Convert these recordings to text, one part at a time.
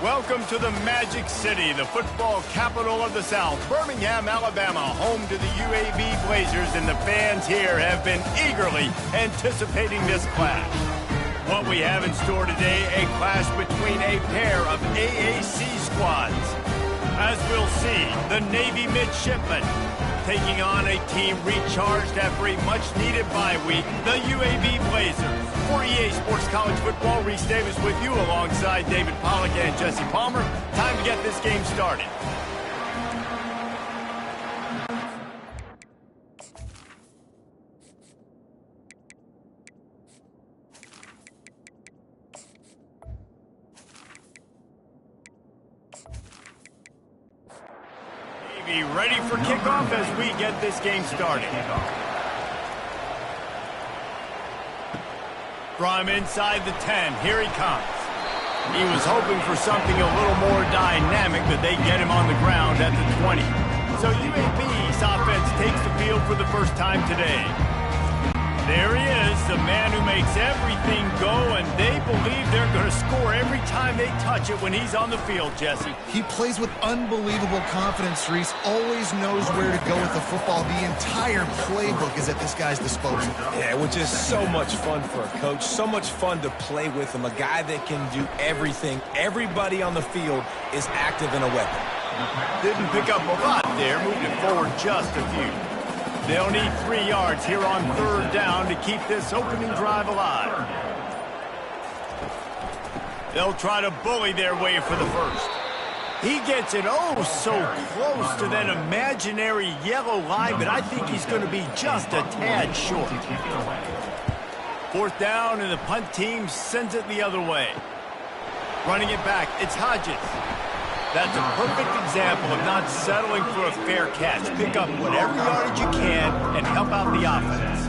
Welcome to the Magic City, the football capital of the South, Birmingham, Alabama, home to the UAB Blazers, and the fans here have been eagerly anticipating this clash. What we have in store today, a clash between a pair of AAC squads. As we'll see, the Navy midshipmen taking on a team recharged after a much-needed bye week, the UAB Blazers. For EA Sports College Football, Reese Davis with you alongside David Pollack and Jesse Palmer. Time to get this game started. Be ready for kickoff as we get this game started. From inside the 10, here he comes. He was hoping for something a little more dynamic, but they get him on the ground at the 20. So UAB's offense takes the field for the first time today. There he is, the man who makes everything go, and they believe they're going to score every time they touch it when he's on the field, Jesse. He plays with unbelievable confidence, Reese. Always knows where to go with the football. The entire playbook is at this guy's disposal. Yeah, which is so much fun for a coach. So much fun to play with him. A guy that can do everything. Everybody on the field is active in a weapon. Didn't pick up a lot there, moved it forward just a few. They'll need 3 yards here on third down to keep this opening drive alive. They'll try to bully their way for the first. He gets it so close to that imaginary yellow line, but I think he's going to be just a tad short. Fourth down, and the punt team sends it the other way. Running it back, it's Hodges. That's a perfect example of not settling for a fair catch. Pick up whatever yardage you can and help out the offense.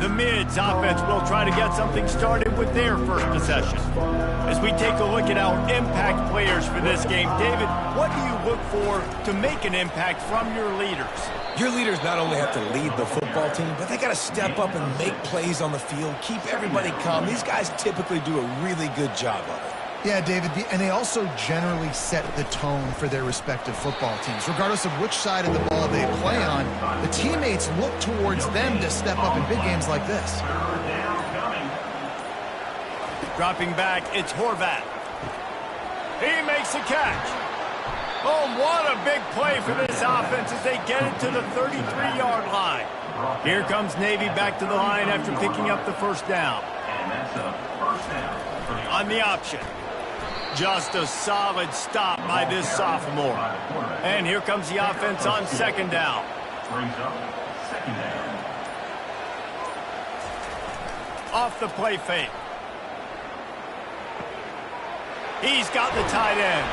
The Mids offense will try to get something started with their first possession. As we take a look at our impact players for this game, David, what do you look for to make an impact from your leaders? Your leaders not only have to lead the football team, but they got to step up and make plays on the field, keep everybody calm. These guys typically do a really good job of it. Yeah, David, and they also generally set the tone for their respective football teams. Regardless of which side of the ball they play on, the teammates look towards them to step up in big games like this. Dropping back, it's Horvat. He makes a catch. Oh, what a big play for this offense as they get it to the 33-yard line. Here comes Navy back to the line after picking up the first down. And that's a first down. On the option. Just a solid stop by this sophomore. And here comes the offense on second down. Brings up second down. Off the play fake. He's got the tight end.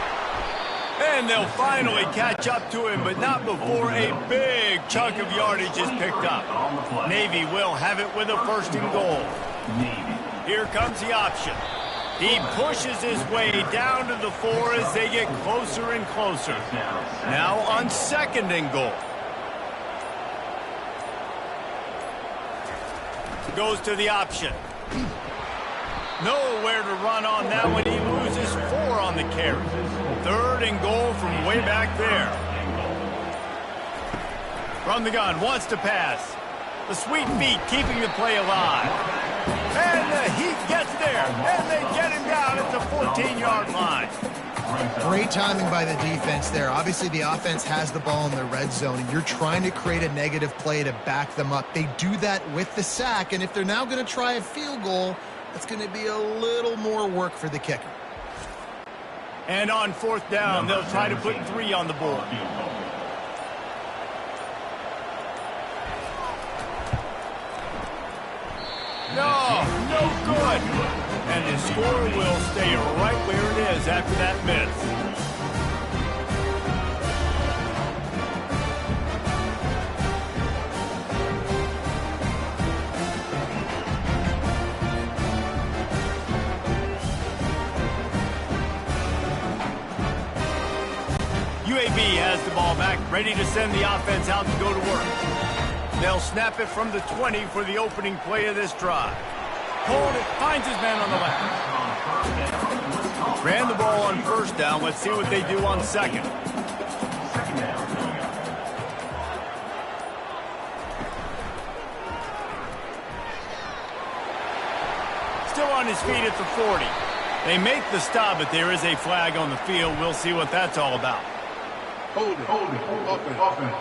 And they'll finally catch up to him, but not before a big chunk of yardage is picked up. Navy will have it with a first and goal. Here comes the option. He pushes his way down to the 4 as they get closer and closer. Now on second and goal. Goes to the option. Nowhere to run on that one. He loses 4 on the carry. Third and goal from way back there. From the gun, wants to pass. The sweet feet keeping the play alive. And the Heat gets there, and they get him down at the 14-yard line. Great timing by the defense there. Obviously, the offense has the ball in the red zone, and you're trying to create a negative play to back them up. They do that with the sack, and if they're now going to try a field goal, that's going to be a little more work for the kicker. And on fourth down, they'll try to put 3 on the board. No good. And the score will stay right where it is after that miss. UAB has the ball back, ready to send the offense out to go to work. They'll snap it from the 20 for the opening play of this drive. Hold it, finds his man on the left. Ran the ball on first down. down. Let's see what they do on second. Second down coming up. Still on his feet at the 40. They make the stop, but there is a flag on the field. We'll see what that's all about. Hold it. Offense.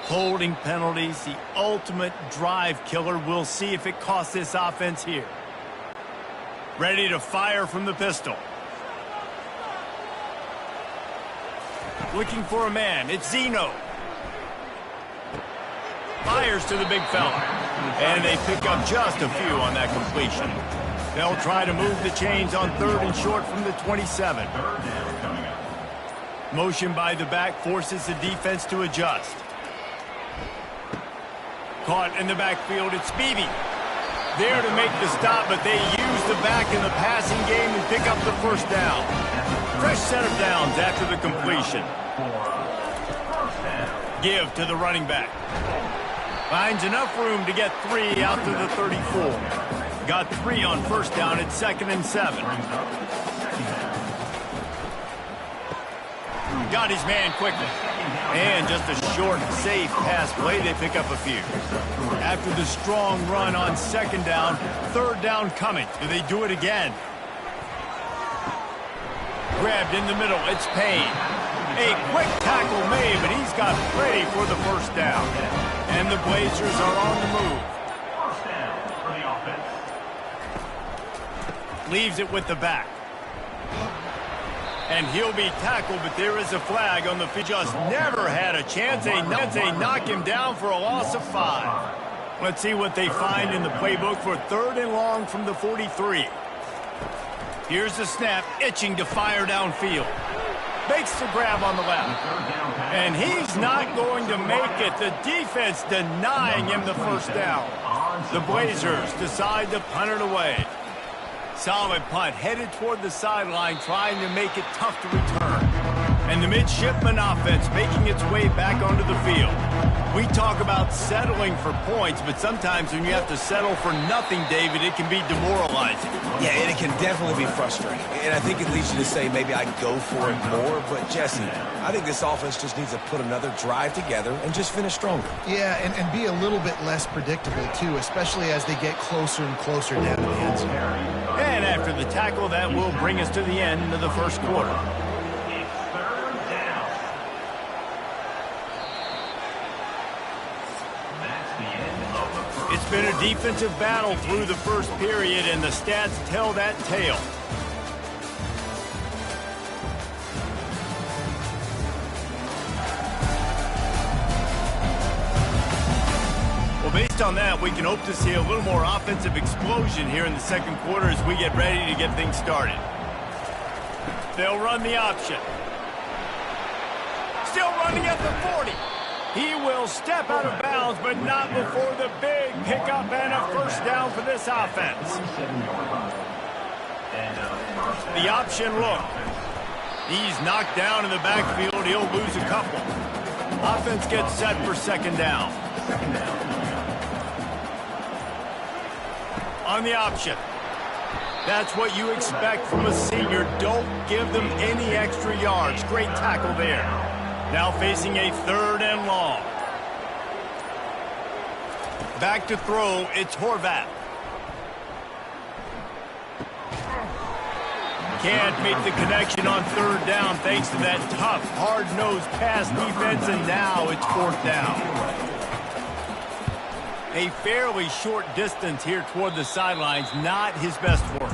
Holding penalties, the ultimate drive killer. We'll see if it costs this offense here. Ready to fire from the pistol. Looking for a man. It's Zeno. Fires to the big fella. And they pick up just a few on that completion. They'll try to move the chains on 3rd and short from the 27. Third down coming up. Motion by the back forces the defense to adjust. Caught in the backfield, it's Beebe. There to make the stop, but they use the back in the passing game and pick up the first down. Fresh set of downs after the completion. Give to the running back. Finds enough room to get 3 out to the 34. Got 3 on first down at 2nd and 7. Got his man quickly. And just a short, safe pass play, they pick up a few. After the strong run on 2nd down, 3rd down coming. Do they do it again? Grabbed in the middle, it's Payne. A quick tackle made, but he's got plenty for the first down. And the Blazers are on the move. First down for the offense. Leaves it with the back. And he'll be tackled, but there is a flag on the field. Just never had a chance. They knock him down for a loss of 5. Let's see what they find in the playbook for 3rd and long from the 43. Here's the snap, itching to fire downfield. Makes the grab on the left. And he's not going to make it. The defense denying him the first down. The Blazers decide to punt it away. Solid punt, headed toward the sideline, trying to make it tough to return. And the midshipman offense making its way back onto the field. We talk about settling for points, but sometimes when you have to settle for nothing, David, it can be demoralizing. Yeah, and it can definitely be frustrating. And I think it leads you to say maybe I'd go for it more. But, Jesse, I think this offense just needs to put another drive together and just finish stronger. Yeah, and be a little bit less predictable, too, especially as they get closer and closer down to the end zone. And after the tackle, that will bring us to the end of the first quarter. It's 3rd down. That's the end of the first. It's been a defensive battle through the first period, and the stats tell that tale. Well, based on that, we can hope to see a little more offensive explosion here in the second quarter as we get ready to get things started. They'll run the option. Still running at the 40. He will step out of bounds, but not before the big pickup and a first down for this offense. The option look. He's knocked down in the backfield. He'll lose a couple. Offense gets set for 2nd down. On the option. That's what you expect from a senior. Don't give them any extra yards. Great tackle there. Now facing a 3rd and long. Back to throw, it's Horvath. Can't make the connection on 3rd down thanks to that tough, hard-nosed pass defense, and now it's 4th down. A fairly short distance here toward the sidelines, not his best work.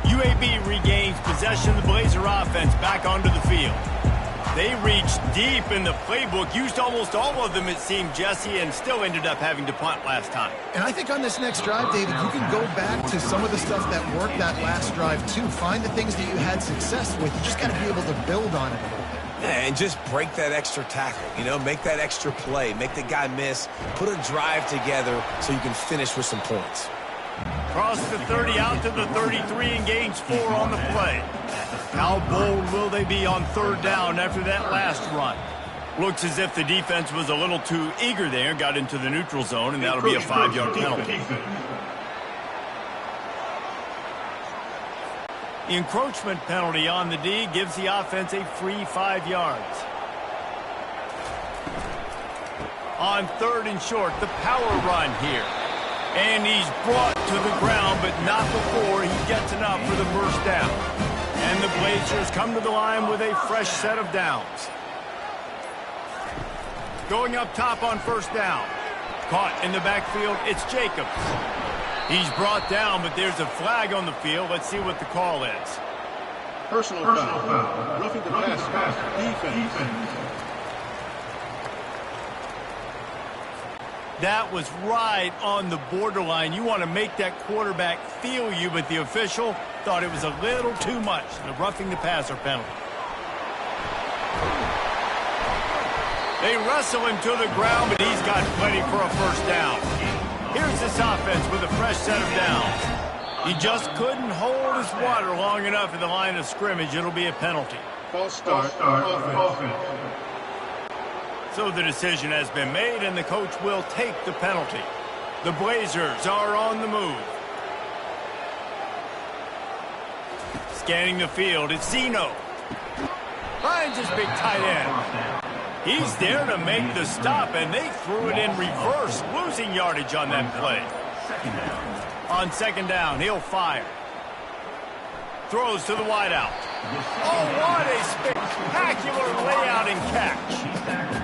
UAB regains possession of the Blazer offense back onto the field. They reached deep in the playbook, used almost all of them, it seemed, Jesse, and still ended up having to punt last time. And I think on this next drive, David, you can go back to some of the stuff that worked that last drive, too. Find the things that you had success with. You just got to be able to build on it a little bit. And just break that extra tackle, make that extra play, make the guy miss, put a drive together so you can finish with some points. Cross the 30 out to the 33 and gains 4 on the play. How bold will they be on 3rd down after that last run? Looks as if the defense was a little too eager there, got into the neutral zone, and that'll be a 5-yard penalty. The encroachment penalty on the D gives the offense a free 5 yards. On 3rd and short, the power run here. And he's brought to the ground, but not before he gets enough for the first down. And the Blazers come to the line with a fresh set of downs. Going up top on 1st down. Caught in the backfield, it's Jacobs. He's brought down, but there's a flag on the field. Let's see what the call is. Personal foul. Roughing the passer. Defense. That was right on the borderline. You want to make that quarterback feel you, but the official thought it was a little too much. The roughing the passer penalty. They wrestle him to the ground, but he's got plenty for a first down. Here's this offense with a fresh set of downs. He just couldn't hold his water long enough at the line of scrimmage. It'll be a penalty. False start. Offense. So the decision has been made, and the coach will take the penalty. The Blazers are on the move. Scanning the field, it's Zeno. Finds his big tight end. He's there to make the stop, and they threw it in reverse, losing yardage on that play. On 2nd down, he'll fire. Throws to the wideout. Oh, what a spectacular layout and catch.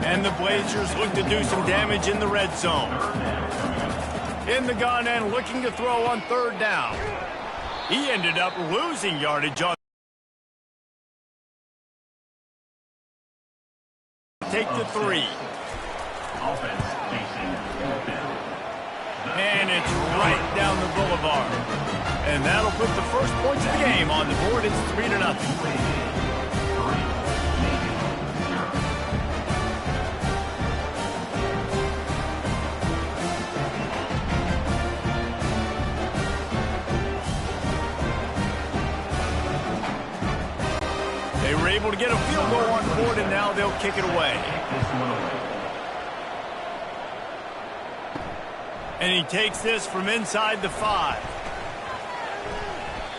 And the Blazers look to do some damage in the red zone. In the gun and looking to throw on 3rd down. He ended up losing yardage on. Take the 3. And it's right down the boulevard. And that'll put the first points of the game on the board. It's 3-0. They were able to get a field goal on board, and now they'll kick it away. And he takes this from inside the 5.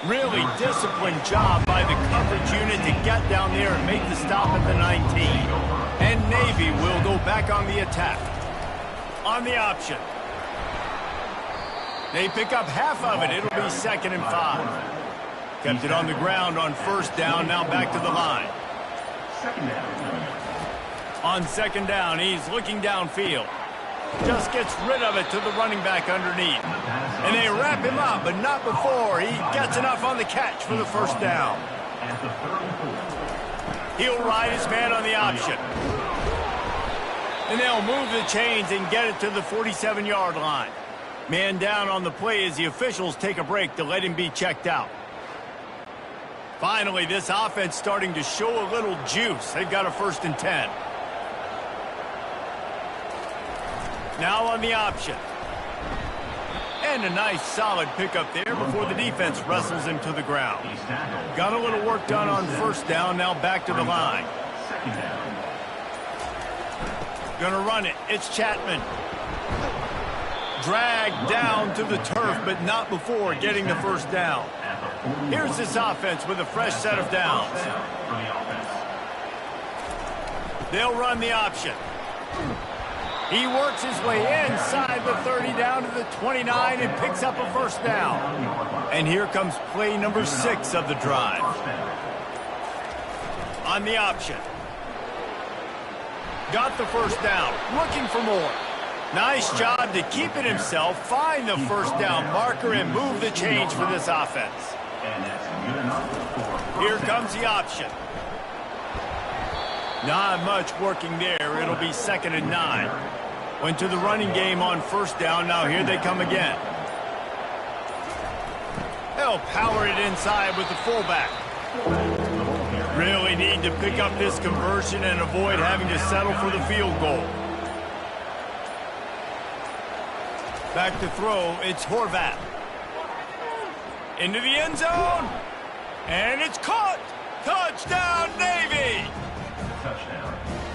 Really disciplined job by the coverage unit to get down there and make the stop at the 19. And Navy will go back on the attack. On the option. They pick up half of it. It'll be 2nd and 5. Kept it on the ground on 1st down, now back to the line. On 2nd down, he's looking downfield. Just gets rid of it to the running back underneath. And they wrap him up, but not before he gets enough on the catch for the first down. He'll ride his man on the option. And they'll move the chains and get it to the 47-yard line. Man down on the play as the officials take a break to let him be checked out. Finally, this offense starting to show a little juice. They've got a 1st and 10. Now on the option. And a nice solid pickup there before the defense wrestles him to the ground. Got a little work done on 1st down, now back to the line. Gonna run it. It's Chapman. Dragged down to the turf, but not before getting the 1st down. Here's this offense with a fresh set of downs. They'll run the option. He works his way inside the 30 down to the 29 and picks up a 1st down. And here comes play number 6 of the drive. On the option. Got the 1st down, looking for more. Nice job to keep it himself, find the 1st down marker, and move the chains for this offense. Here comes the option. Not much working there. It'll be 2nd and 9. Went to the running game on 1st down. Now here they come again. They'll power it inside with the fullback. Really need to pick up this conversion and avoid having to settle for the field goal. Back to throw, it's Horvath. Into the end zone. And it's caught. Touchdown, Navy.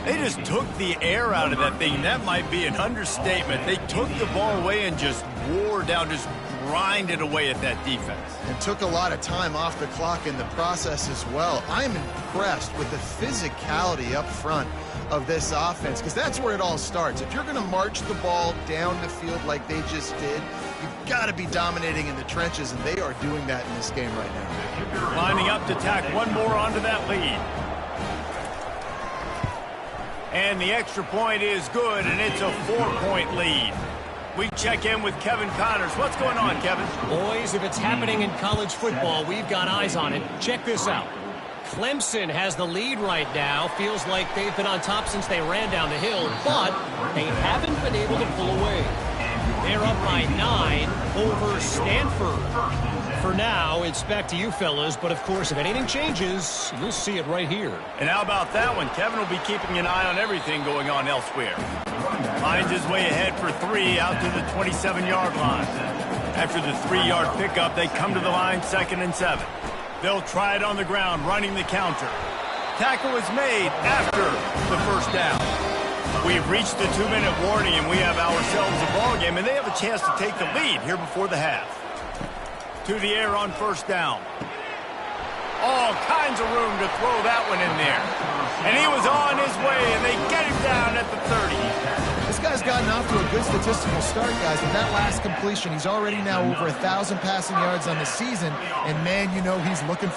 They just took the air out of that thing. That might be an understatement. They took the ball away and just wore down, just grinded away at that defense. And took a lot of time off the clock in the process as well. I'm impressed with the physicality up front of this offense, because that's where it all starts. If you're going to march the ball down the field like they just did, you've got to be dominating in the trenches, and they are doing that in this game right now. Lining up to tack one more onto that lead. And the extra point is good, and it's a 4-point lead. We check in with Kevin Connors. What's going on, Kevin? Boys, if it's happening in college football, we've got eyes on it. Check this out. Clemson has the lead right now. Feels like they've been on top since they ran down the hill, but they haven't been able to pull away. They're up by 9 over Stanford. For now, it's back to you fellas, but of course, if anything changes, you'll see it right here. And how about that one? Kevin will be keeping an eye on everything going on elsewhere. Finds his way ahead for 3 out to the 27-yard line. After the 3-yard pickup, they come to the line 2nd and 7. They'll try it on the ground, running the counter. Tackle is made after the first down. We've reached the 2-minute warning, and we have ourselves a ball game, and they have a chance to take the lead here before the half. To the air on first down. All kinds of room to throw that one in there. And he was on his way, and they get him down at the 30. This guy's gotten off to a good statistical start, guys. With that last completion, he's already now over 1,000 passing yards on the season. And, man, you know he's looking for